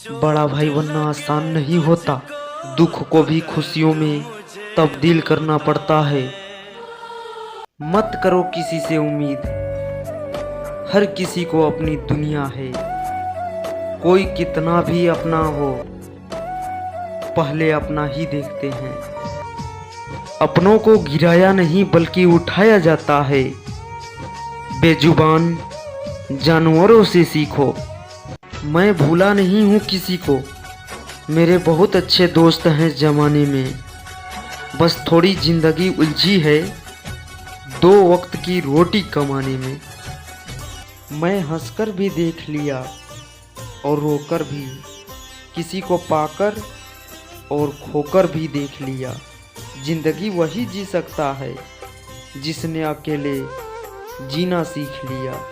बड़ा भाई बनना आसान नहीं होता। दुख को भी खुशियों में तब्दील करना पड़ता है। मत करो किसी से उम्मीद, हर किसी को अपनी दुनिया है। कोई कितना भी अपना हो, पहले अपना ही देखते हैं। अपनों को गिराया नहीं बल्कि उठाया जाता है। बेजुबान जानवरों से सीखो। मैं भूला नहीं हूँ किसी को, मेरे बहुत अच्छे दोस्त हैं ज़माने में। बस थोड़ी ज़िंदगी उलझी है दो वक्त की रोटी कमाने में। मैं हंसकर भी देख लिया और रोकर भी, किसी को पाकर और खोकर भी देख लिया। ज़िंदगी वही जी सकता है जिसने अकेले जीना सीख लिया।